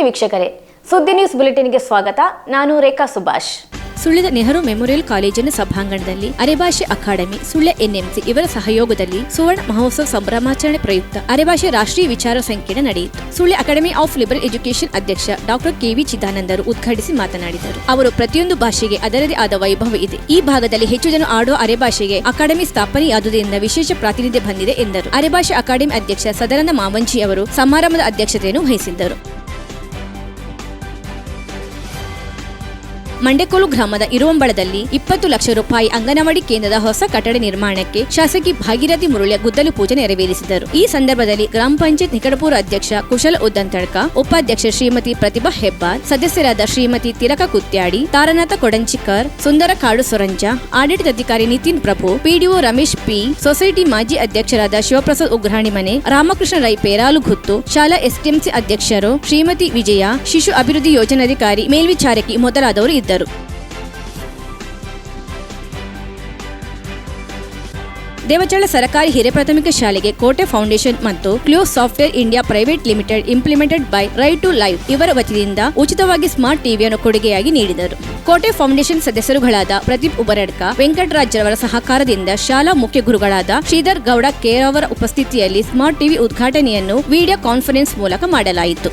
ನಮಸ್ತೆ ವೀಕ್ಷಕರೇ, ಸುದ್ದಿ ನ್ಯೂಸ್ ಬುಲೆಟಿನ್ಗೆ ಸ್ವಾಗತ. ನಾನು ರೇಖಾ ಸುಭಾಷ್. ಸುಳ್ಯದ ನೆಹರು ಮೆಮೋರಿಯಲ್ ಕಾಲೇಜಿನ ಸಭಾಂಗಣದಲ್ಲಿ ಅರೆಭಾಷೆ ಅಕಾಡೆಮಿ, ಸುಳ್ಯ ಎನ್ಎಂಸಿ ಇವರ ಸಹಯೋಗದಲ್ಲಿ ಸುವರ್ಣ ಮಹೋತ್ಸವ ಸಂಭ್ರಮಾಚರಣೆ ಪ್ರಯುಕ್ತ ಅರೆಭಾಷೆ ರಾಷ್ಟ್ರೀಯ ವಿಚಾರ ಸಂಕಿರಣ ನಡೆಯಿತು. Sullia academy of liberal education ಅಧ್ಯಕ್ಷ ಡಾಕ್ಟರ್ ಕೆವಿ ಚಿದಾನಂದರು ಉದ್ಘಾಟಿಸಿ ಮಾತನಾಡಿದರು. ಅವರು ಪ್ರತಿಯೊಂದು ಭಾಷೆಗೆ ಅದರದೇ ಆದ ವೈಭವ ಇದೆ. ಈ ಭಾಗದಲ್ಲಿ ಹೆಚ್ಚು ಜನ ಆಡುವ ಅರೆಭಾಷೆಗೆ ಅಕಾಡೆಮಿ ಸ್ಥಾಪನೆಯಾದುದರಿಂದ ವಿಶೇಷ ಪ್ರಾತಿನಿಧ್ಯ ಬಂದಿದೆ ಎಂದರು. ಅರೆಭಾಷೆ ಅಕಾಡೆಮಿ ಅಧ್ಯಕ್ಷ ಸದಾನಂದ ಮಾವಂಜಿ ಅವರು ಸಮಾರಂಭದ ಅಧ್ಯಕ್ಷತೆಯನ್ನು ವಹಿಸಿದ್ದರು. ಮಂಡೆಕೋಲು ಗ್ರಾಮದ ಇರುವಂಬಳದಲ್ಲಿ 20 ಲಕ್ಷ ರೂಪಾಯಿ ಅಂಗನವಾಡಿ ಕೇಂದ್ರದ ಹೊಸ ಕಟ್ಟಡ ನಿರ್ಮಾಣಕ್ಕೆ ಶಾಸಕಿ ಭಾಗೀರಥಿ ಮುರುಳ್ಯ ಗುದ್ದಲಿ ಪೂಜೆ ನೆರವೇರಿಸಿದರು. ಈ ಸಂದರ್ಭದಲ್ಲಿ ಗ್ರಾಮ ಪಂಚಾಯತ್ ನಿಕಟಪುರ ಅಧ್ಯಕ್ಷ ಕುಶಲ ಉದ್ದಂತಡ್ಕ, ಉಪಾಧ್ಯಕ್ಷ ಶ್ರೀಮತಿ ಪ್ರತಿಭಾ ಹೆಬ್ಬಾರ್, ಸದಸ್ಯರಾದ ಶ್ರೀಮತಿ ತಿರಕ ಕುತ್ಯಾಡಿ, ತಾರನಾಥ ಕೊಡಂಚಿಕರ್, ಸುಂದರ ಕಾಡು ಸೊರಂಜ, ಆಡಳಿತಾಧಿಕಾರಿ ನಿತಿನ್ ಪ್ರಭು, ಪಿಡಿಒ ರಮೇಶ್ ಪಿ, ಸೊಸೈಟಿ ಮಾಜಿ ಅಧ್ಯಕ್ಷರಾದ ಶಿವಪ್ರಸಾದ್ ಉಗ್ರಾಣಿ ಮನೆ, ರಾಮಕೃಷ್ಣ ರೈ ಪೇರಾಲು ಗುತ್ತು, ಶಾಲಾ ಎಸ್ಟಿಎಂಸಿ ಅಧ್ಯಕ್ಷರು ಶ್ರೀಮತಿ ವಿಜಯ, ಶಿಶು ಅಭಿವೃದ್ಧಿ ಯೋಜನಾಧಿಕಾರಿ ಮೇಲ್ವಿಚಾರಕಿ ಮೊದಲಾದವರು ಇದ್ದರು. ದೇವಚಳ ಸರ್ಕಾರಿ ಹಿರಿಯ ಪ್ರಾಥಮಿಕ ಶಾಲೆಗೆ ಕೋಟೆ ಫೌಂಡೇಶನ್ ಮತ್ತು Clio software India private limited implemented by right to life ಇವರ ವತಿಯಿಂದ ಉಚಿತವಾಗಿ ಸ್ಮಾರ್ಟ್ ಟಿವಿಯನ್ನು ಕೊಡುಗೆಯಾಗಿ ನೀಡಿದರು. ಕೋಟೆ ಫೌಂಡೇಶನ್ ಸದಸ್ಯರುಗಳಾದ ಪ್ರದೀಪ್ ಉಬರಡ್ಕ, ವೆಂಕಟರಾಜ್ ರವರ ಸಹಕಾರದಿಂದ ಶಾಲಾ ಮುಖ್ಯ ಗುರುಗಳಾದ ಶ್ರೀಧರ್ ಗೌಡ ಕೇರ್ ಅವರ ಉಪಸ್ಥಿತಿಯಲ್ಲಿ ಸ್ಮಾರ್ಟ್ ಟಿವಿ ಉದ್ಘಾಟನೆಯನ್ನು ವಿಡಿಯೋ ಕಾನ್ಫರೆನ್ಸ್ ಮೂಲಕ ಮಾಡಲಾಯಿತು.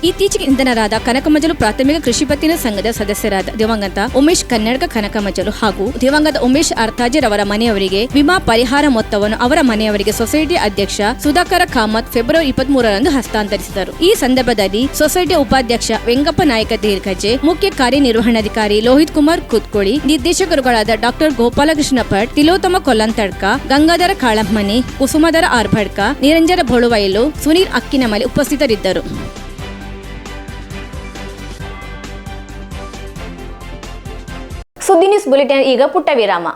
ಇತ್ತೀಚೆಗೆ ನಿಧನರಾದ ಕನಕಮಜಲು ಪ್ರಾಥಮಿಕ ಕೃಷಿ ಪತ್ತಿನ ಸಂಘದ ಸದಸ್ಯರಾದ ದಿವಂಗತ ಉಮೇಶ್ ಕನ್ನಡಕ ಕನಕಮಜಲು ಹಾಗೂ ದಿವಂಗತ ಉಮೇಶ್ ಅರ್ಥಾಜರ್ ಅವರ ಮನೆಯವರಿಗೆ ವಿಮಾ ಪರಿಹಾರ ಮೊತ್ತವನ್ನು ಅವರ ಮನೆಯವರಿಗೆ ಸೊಸೈಟಿಯ ಅಧ್ಯಕ್ಷ ಸುಧಾಕರ ಕಾಮತ್ ಫೆಬ್ರವರಿ 23ರಂದು ಹಸ್ತಾಂತರಿಸಿದರು. ಈ ಸಂದರ್ಭದಲ್ಲಿ ಸೊಸೈಟಿಯ ಉಪಾಧ್ಯಕ್ಷ ವೆಂಗಪ್ಪ ನಾಯಕ ದೀರ್ಘಜೆ, ಮುಖ್ಯ ಕಾರ್ಯನಿರ್ವಹಣಾಧಿಕಾರಿ ಲೋಹಿತ್ ಕುಮಾರ್ ಕುತ್ಕೋಳಿ, ನಿರ್ದೇಶಕರುಗಳಾದ ಡಾಕ್ಟರ್ ಗೋಪಾಲಕೃಷ್ಣ ಭಟ್, ತಿಲೋತ್ತಮ ಕೊಲ್ಲಂತಡ್ಕ, ಗಂಗಾಧರ ಕಾಳಮ್ಮನಿ, ಕುಸುಮಧರ ಆರ್ಭಡ್ಕ, ನಿರಂಜನ ಬೊಳುವಯಲು, ಸುನೀಲ್ ಅಕ್ಕಿನಮಲಿ ಉಪಸ್ಥಿತರಿದ್ದರು. ಸುದ್ದಿ ನ್ಯೂಸ್ ಬುಲೆಟಿನ್ ಈಗ ಪುಟ್ಟ ವಿರಾಮ.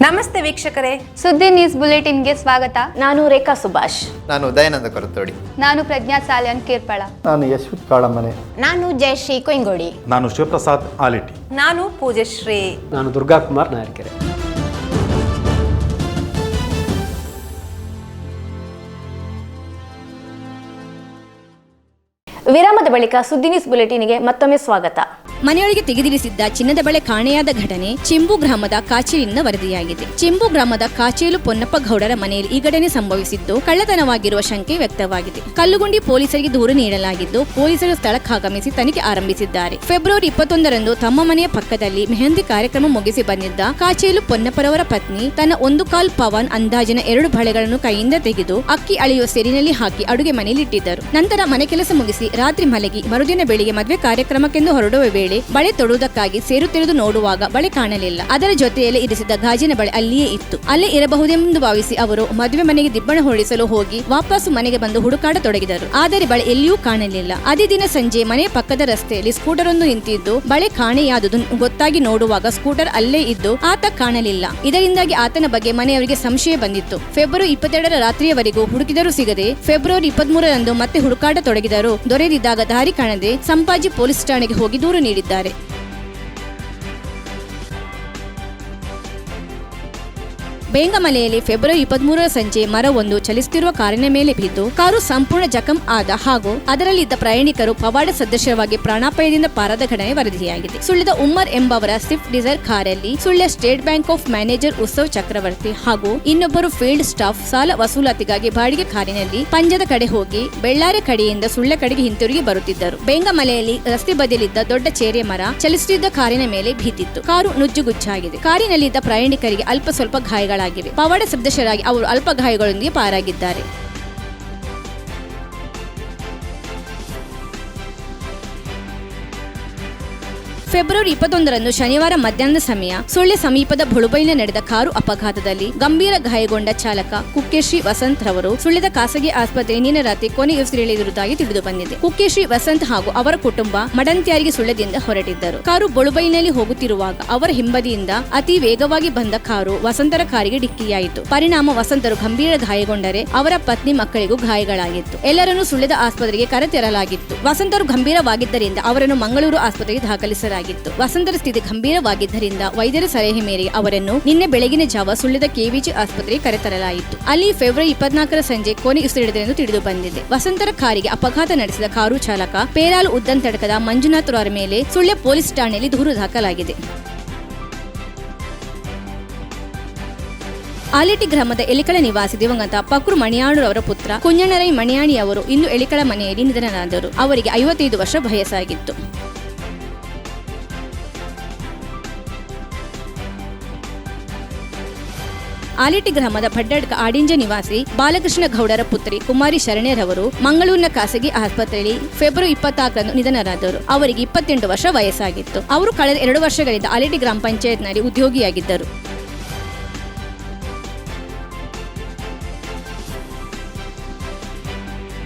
ನಮಸ್ತೆ ವೀಕ್ಷಕರೇ, ಸುದ್ದಿ ನ್ಯೂಸ್ ಬುಲೆಟಿನ್ಗೆ ಸ್ವಾಗತ. ನಾನು ರೇಖಾ ಸುಭಾಷ್. ನಾನು ದಯಾನಂದ ಕೊರತೋಡಿ. ನಾನು ಪ್ರಜ್ಞಾ ಸಾಲ್ಯಾನ್ ಕೇರ್ಪಳ. ನಾನು ಯಶವಂತ್ ಕಾಳಮ್ಮನೆ. ನಾನು ಜಯಶ್ರೀ ಕೊಯ್ಗೋಡಿ. ನಾನು ಶಿವಪ್ರಸಾದ್ ಆಲಿಟಿ. ನಾನು ಪೂಜಶ್ರೀ. ನಾನು ದುರ್ಗಾಕುಮಾರ್ ನಾಯರ್ಕೆರೆ. ವಿರಾಮದ ಬಳಿಕ ಸುದ್ದಿ ನ್ಯೂಸ್ ಬುಲೆಟಿನ್ಗೆ ಮತ್ತೊಮ್ಮೆ ಸ್ವಾಗತ. ಮನೆಯೊಳಗೆ ತೆಗೆದಿರಿಸಿದ್ದ ಚಿನ್ನದ ಬಳೆ ಕಾಣೆಯಾದ ಘಟನೆ ಚಿಂಬು ಗ್ರಾಮದ ಕಾಚೇಲಿನಿಂದ ವರದಿಯಾಗಿದೆ. ಚಿಂಬು ಗ್ರಾಮದ ಕಾಚೇಲು ಪೊನ್ನಪ್ಪ ಗೌಡರ ಮನೆಯಲ್ಲಿ ಈ ಘಟನೆ ಸಂಭವಿಸಿದ್ದು ಕಳ್ಳತನವಾಗಿರುವ ಶಂಕೆ ವ್ಯಕ್ತವಾಗಿದೆ. ಕಲ್ಲುಗುಂಡಿ ಪೊಲೀಸರಿಗೆ ದೂರು ನೀಡಲಾಗಿದ್ದು ಪೊಲೀಸರು ಸ್ಥಳಕ್ಕಾಗಮಿಸಿ ತನಿಖೆ ಆರಂಭಿಸಿದ್ದಾರೆ. ಫೆಬ್ರವರಿ 21ರಂದು ತಮ್ಮ ಮನೆಯ ಪಕ್ಕದಲ್ಲಿ ಮೆಹಂದಿ ಕಾರ್ಯಕ್ರಮ ಮುಗಿಸಿ ಬಂದಿದ್ದ ಕಾಚೇಲು ಪೊನ್ನಪ್ಪರವರ ಪತ್ನಿ ತನ್ನ 1 ಕಾಲ್ ಪವನ್ ಅಂದಾಜಿನ 2 ಬಳೆಗಳನ್ನು ಕೈಯಿಂದ ತೆಗೆದು ಅಕ್ಕಿ ಅಳೆಯುವ ಸೆರಿನಲ್ಲಿ ಹಾಕಿ ಅಡುಗೆ ಮನೆಯಲ್ಲಿ ಇಟ್ಟಿದ್ದರು. ನಂತರ ಮನೆ ಕೆಲಸ ಮುಗಿಸಿ ರಾತ್ರಿ ಮಲಗಿ ಮರುದಿನ ಬೆಳಿಗ್ಗೆ ಮದುವೆ ಕಾರ್ಯಕ್ರಮಕ್ಕೆಂದು ಹೊರಡುವ ವೇಳೆ ಬಳೆ ತೊಡುವುದಕ್ಕಾಗಿ ಸೇರು ತೆರೆದು ನೋಡುವಾಗ ಬಳೆ ಕಾಣಲಿಲ್ಲ. ಅದರ ಜೊತೆಯಲ್ಲಿ ಇರಿಸಿದ ಗಾಜಿನ ಬಳೆ ಅಲ್ಲಿಯೇ ಇತ್ತು. ಅಲ್ಲೇ ಇರಬಹುದೆಂದು ಭಾವಿಸಿ ಅವರು ಮದುವೆ ಮನೆಗೆ ದಿಬ್ಬಣ ಹೊರಡಿಸಲು ಹೋಗಿ ವಾಪಸ್ಸು ಮನೆಗೆ ಬಂದು ಹುಡುಕಾಡತೊಡಗಿದರು. ಆದರೆ ಬಳೆ ಎಲ್ಲಿಯೂ ಕಾಣಲಿಲ್ಲ. ಅದೇ ದಿನ ಸಂಜೆ ಮನೆಯ ಪಕ್ಕದ ರಸ್ತೆಯಲ್ಲಿ ಸ್ಕೂಟರ್ ಒಂದು ನಿಂತಿದ್ದು ಬಳೆ ಕಾಣೆಯಾದುದು ಗೊತ್ತಾಗಿ ನೋಡುವಾಗ ಸ್ಕೂಟರ್ ಅಲ್ಲೇ ಇದ್ದು ಆತ ಕಾಣಲಿಲ್ಲ. ಇದರಿಂದಾಗಿ ಆತನ ಬಗ್ಗೆ ಮನೆಯವರಿಗೆ ಸಂಶಯ ಬಂದಿತ್ತು. ಫೆಬ್ರವರಿ 22ರ ರಾತ್ರಿಯವರೆಗೂ ಹುಡುಕಿದರೂ ಸಿಗದೆ ಫೆಬ್ರವರಿ 23ರಂದು ಮತ್ತೆ ಹುಡುಕಾಟತೊಡಗಿದರು. ದೊರೆದಿದ್ದಾಗ ದಾರಿ ಕಾಣದೆ ಸಂಪಾಜಿ ಪೊಲೀಸ್ ಠಾಣೆಗೆ ಹೋಗಿ ದೂರು ನೀಡಿದ್ದಾರೆ. ಬೇಂಗಮಲೆಯಲ್ಲಿ ಫೆಬ್ರವರಿ 23ರ ಸಂಜೆ ಮರವೊಂದು ಚಲಿಸುತ್ತಿರುವ ಕಾರಿನ ಮೇಲೆ ಬಿದ್ದು ಕಾರು ಸಂಪೂರ್ಣ ಜಖಂ ಆದ ಹಾಗೂ ಅದರಲ್ಲಿದ್ದ ಪ್ರಯಾಣಿಕರು ಪವಾಡ ಸದೃಶವಾಗಿ ಪ್ರಾಣಾಪಾಯದಿಂದ ಪಾರಾದ ಘಟನೆ ವರದಿಯಾಗಿದೆ. ಸುಳ್ಯದ ಉಮ್ಮರ್ ಎಂಬವರ ಸ್ವಿಫ್ಟ್ ಡಿಸೈರ್ ಕಾರಲ್ಲಿ Sullia State Bank of manager Utsav Chakravarti ಹಾಗೂ ಇನ್ನೊಬ್ಬರು ಫೀಲ್ಡ್ ಸ್ಟಾಫ್ ಸಾಲ ವಸೂಲಾತಿಗಾಗಿ ಬಾಡಿಗೆ ಕಾರಿನಲ್ಲಿ ಪಂಜದ ಕಡೆ ಹೋಗಿ ಬೆಳ್ಳಾರೆ ಕಡೆಯಿಂದ ಸುಳ್ಯ ಕಡೆಗೆ ಹಿಂತಿರುಗಿ ಬರುತ್ತಿದ್ದರು. ಬೇಂಗಮಲೆಯಲ್ಲಿ ರಸ್ತೆ ಬದಿಯಲ್ಲಿದ್ದ ದೊಡ್ಡ ಚೇರೆ ಮರ ಚಲಿಸುತ್ತಿದ್ದ ಕಾರಿನ ಮೇಲೆ ಬಿದ್ದಿತ್ತು. ಕಾರು ನುಜ್ಜುಗುಚ್ಚಾಗಿದೆ. ಕಾರಿನಲ್ಲಿದ್ದ ಪ್ರಯಾಣಿಕರಿಗೆ ಅಲ್ಪ ಸ್ವಲ್ಪ ಗಾಯಗಳಾಗಿವೆ. ಪವಾಡ ಸದೃಶರಾಗಿ ಅವರು ಅಲ್ಪ ಗಾಯಗಳೊಂದಿಗೆ ಪಾರಾಗಿದ್ದಾರೆ. ಫೆಬ್ರವರಿ 21ರಂದು ಶನಿವಾರ ಮಧ್ಯಾಹ್ನದ ಸಮಯ ಸುಳ್ಯ ಸಮೀಪದ ಬುಳುಬೈಲಿನ ನಡೆದ ಕಾರು ಅಪಘಾತದಲ್ಲಿ ಗಂಭೀರ ಗಾಯಗೊಂಡ ಚಾಲಕ ಕುಕ್ಕೆಶ್ರೀ ವಸಂತ್ ರವರು ಸುಳ್ಯದ ಖಾಸಗಿ ಆಸ್ಪತ್ರೆ ನಿನ್ನೆ ರಾತ್ರಿ ಕೊನೆಯುಸಿರೆಳೆದಿರುವುದಾಗಿ ತಿಳಿದು ಬಂದಿದೆ. ಕುಕ್ಕೆಶ್ರೀ ವಸಂತ್ ಹಾಗೂ ಅವರ ಕುಟುಂಬ ಮಡಂತ್ಯಾರಿಗೆ ಸುಳ್ಯದಿಂದ ಹೊರಟಿದ್ದರು. ಕಾರು ಬುಳುಬೈಲಿನಲ್ಲಿ ಹೋಗುತ್ತಿರುವಾಗ ಅವರ ಹಿಂಬದಿಯಿಂದ ಅತಿ ವೇಗವಾಗಿ ಬಂದ ಕಾರು ವಸಂತರ ಕಾರಿಗೆ ಡಿಕ್ಕಿಯಾಯಿತು. ಪರಿಣಾಮ ವಸಂತರು ಗಂಭೀರ ಗಾಯಗೊಂಡರೆ ಅವರ ಪತ್ನಿ ಮಕ್ಕಳಿಗೂ ಗಾಯಗಳಾಗಿತ್ತು. ಎಲ್ಲರನ್ನೂ ಸುಳ್ಯದ ಆಸ್ಪತ್ರೆಗೆ ಕರೆತರಲಾಗಿತ್ತು. ವಸಂತರು ಗಂಭೀರವಾಗಿದ್ದರಿಂದ ಅವರನ್ನು ಮಂಗಳೂರು ಆಸ್ಪತ್ರೆಗೆ ದಾಖಲಿಸಲಾಗಿದೆ. ದಾಖಲಾಗಿತ್ತು. ವಸಂತರ ಸ್ಥಿತಿ ಗಂಭೀರವಾಗಿದ್ದರಿಂದ ವೈದ್ಯರ ಸಲಹೆ ಮೇರೆಗೆ ಅವರನ್ನು ನಿನ್ನೆ ಬೆಳಗಿನ ಜಾವ ಸುಳ್ಯದ ಕೆವಿಜಿ ಆಸ್ಪತ್ರೆಗೆ ಕರೆತರಲಾಯಿತು. ಅಲ್ಲಿ ಫೆಬ್ರವರಿ 24 ಸಂಜೆ ಕೊನೆ ಉಸಿರೆಳೆದರೆಂದು ತಿಳಿದು ಬಂದಿದೆ. ವಸಂತರ ಕಾರಿಗೆ ಅಪಘಾತ ನಡೆಸಿದ ಕಾರು ಚಾಲಕ ಪೇರಾಲು ಉದ್ದಂತಡಕದ ಮಂಜುನಾಥ್ ರವರ ಮೇಲೆ ಸುಳ್ಯ ಪೊಲೀಸ್ ಠಾಣೆಯಲ್ಲಿ ದೂರು ದಾಖಲಾಗಿದೆ. ಆಲೇಟಿ ಗ್ರಾಮದ ಎಲಿಕಳ ನಿವಾಸಿ ದಿವಂಗತ ಪಕ್ರು ಮಣಿಯಾಣುರವರ ಪುತ್ರ ಕುಂಜಣ್ಣರೈ ಮಣಿಯಾಣಿ ಅವರು ಇಂದು ಎಲಿಕಳ ಮನೆಯಲ್ಲಿ ನಿಧನರಾದರು. ಅವರಿಗೆ 55 ವರ್ಷ ವಯಸ್ಸಾಗಿತ್ತು. ಆಲೇಟಿ ಗ್ರಾಮದ ಭಡ್ಡಡ್ಕ ಆಡಿಂಜ ನಿವಾಸಿ ಬಾಲಕೃಷ್ಣ ಗೌಡರ ಪುತ್ರಿ ಕುಮಾರಿ ಶರಣೆರವರು ಮಂಗಳೂರಿನ ಖಾಸಗಿ ಆಸ್ಪತ್ರೆಯಲ್ಲಿ ಫೆಬ್ರವರಿ 24ರಂದು ನಿಧನರಾದರು. ಅವರಿಗೆ 28 ವರ್ಷ ವಯಸ್ಸಾಗಿತ್ತು. ಅವರು ಕಳೆದ 2 ವರ್ಷಗಳಿಂದ ಆಲೇಟಿ ಗ್ರಾಮ ಪಂಚಾಯತ್ನಲ್ಲಿ ಉದ್ಯೋಗಿಯಾಗಿದ್ದರು.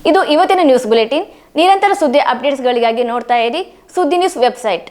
ಇದು ಇವತ್ತಿನ ನ್ಯೂಸ್ ಬುಲೆಟಿನ್. ನಿರಂತರ ಸುದ್ದಿ ಅಪ್ಡೇಟ್ಸ್ಗಳಿಗಾಗಿ ನೋಡ್ತಾ ಇರಿ ಸುದ್ದಿ ನ್ಯೂಸ್ ವೆಬ್ಸೈಟ್.